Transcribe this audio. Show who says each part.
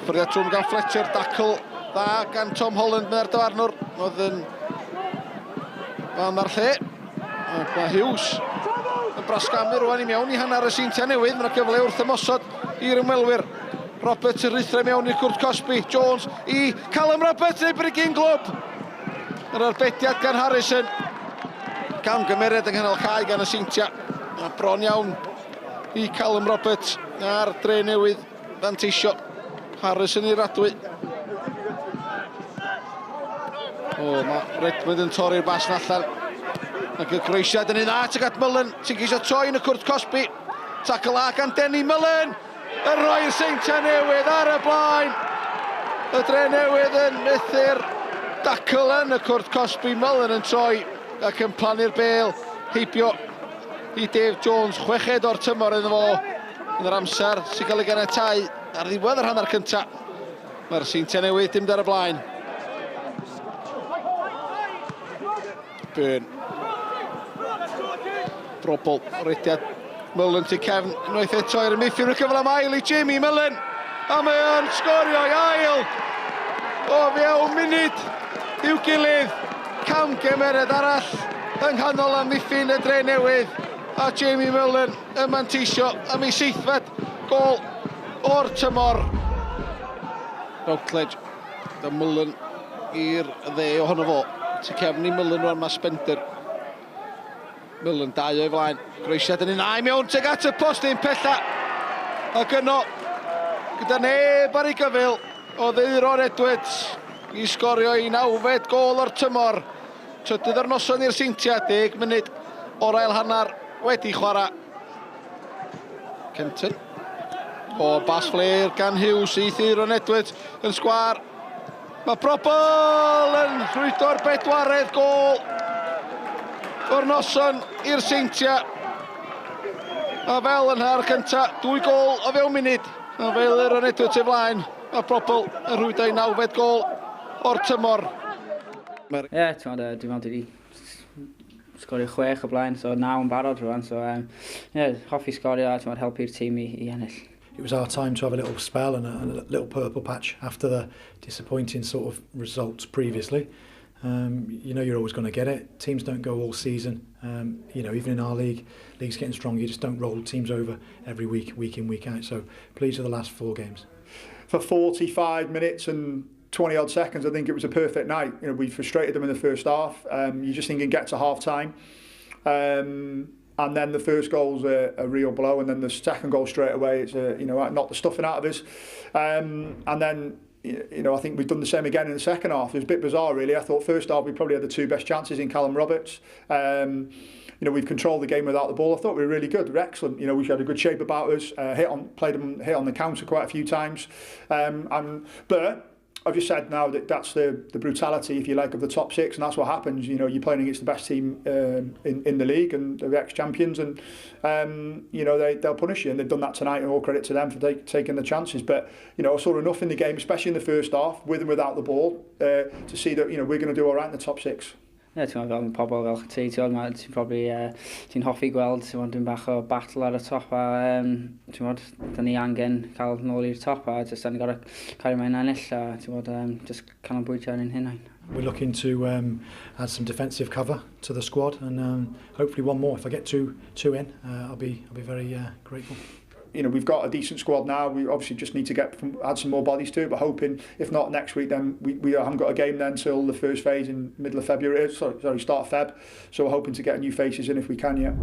Speaker 1: Ffyriad trwm gan Fletcher, dacl dda gan Tom Holland, mae'r dyfarnwr. Oedd yn fan ar lle. Mae Hughes yn brasgamu rwan i mewn i hanner y Seintiau Newydd. Mae'n gyfle wrth ymosod i'r ymwelwyr. Roberts yn rithre mewn i'r Cwrt Cosby. Jones i Callum Roberts neu brigyn glwb. Yr arbediad gan Harrison. Cawn gymeriad yng nghanol cae gan y Seintiau. A bron iawn i Callum Roberts ar Drenewydd fanteisio. Harrison i'r adwy. Mae Redmond yn torri'r basn allan. Ac y groesiad yn un dda tuag at Mullen sy'n geisio troi yn y Cwrt Cosby. Tackle a gan Denny Mullen. Yn rhoi'r Seintiau Newydd ar y blaen. Y Drenewydd yn methu'r dacl yn y Cwrt Cosby. Mullen yn troi ac yn plannu'r bêl. Heibio i Dave Jones. Chweched o'r tymor iddo fo. Yn yr amser sy'n cael ei ganiatáu ar ddiwedd yr hanner cyntaf. Mae'r Seintiau Newydd dim ar y blaen. Byrn. Brobl, rediad Mullen tu cefn, unwaith eto i'r midfield, cyfle am ail i Jamie Mullen. A mae o'n sgorio i ail. O fewn munud i'w gilydd. Cam gymeriad arall yng nghanol amddiffyn y Drenewydd. A Jamie Mullen yn manteisio am ei seithfed gol o'r tymor. Routledge, da Mullen i'r dde ohono fo. Tu cefn i Mullen rwan, mae Spender. Mullen dau o'i flaen, groesiad yn un ai mewn tuag at y postyn pella. Ac yno, gyda neb ar ei gyfil, o ddeuron Edwards i sgorio i 9fed gol o'r tymor. Trydydd o'r noson i'r Seintiau, 10 munud o'r ail hanner wedi chwarae. Kenton. O bas flair gan Hughes i ddeuron Edwards yn sgwar. Mae Brobl yn rhwydo'r bedwaredd gol o'r noson i'r Seintiau. A fel yn har cynta, 2 gol o fewn munud. A fel yr Edwards ei flaen, a Brobl yn rhwydo i 9fed gol o'r tymor.
Speaker 2: Ie, dwi'n meddwl wedi sgorio 6 o blaen, so 9 yn barod rwan. So, hoffi sgorio a helpu'r tîm i ennill.
Speaker 3: It was our time to have a little spell and a little purple patch after the disappointing sort of results previously. You know you're always going to get it. Teams don't go all season. You know, even in our league's getting stronger. You just don't roll teams over every week in, week out. So pleased with the last 4 games.
Speaker 4: For 45 minutes and 20 odd seconds, I think it was a perfect night. You know, we frustrated them in the first half. You just think it gets to half time. And then the first goal's a real blow, and then the second goal straight away, it's knocked the stuffing out of us. And then, you know, I think we've done the same again in the second half. It was a bit bizarre, really. I thought first half we probably had the 2 best chances in Callum Roberts. You know, we've controlled the game without the ball. I thought we were really good. We were excellent. You know, we had a good shape about us. Hit on the counter quite a few times. But I've just said now that that's the brutality, if you like, of the top 6, and that's what happens. You know, you're playing against the best team in the league, and they're ex-champions, and you know, they'll punish you, and they've done that tonight, and all credit to them for taking the chances. But you know, I saw enough in the game, especially in the first half, with and without the ball, to see that, you know, we're going to do all right in the top 6.
Speaker 2: Ie, ti'n meddwl, pobl fel ti, ti'n probably ti'n hoffi gweld, dwi'n bach o battle ar y top, a ti'n meddwl, da ni angen cael nôl i'r top, a jyst da ni gorau cael mae'n ennill, a ti'n meddwl, jyst canolbwyntio yn hynny.
Speaker 3: We're looking to add some defensive cover to the squad, and hopefully one more. If I get two in, I'll be very grateful.
Speaker 4: You know, we've got a decent squad now. We obviously just need to add some more bodies to it. But hoping, if not next week, then we haven't got a game then till the first phase in middle of February. Sorry, start of Feb. So we're hoping to get new faces in if we can, yeah.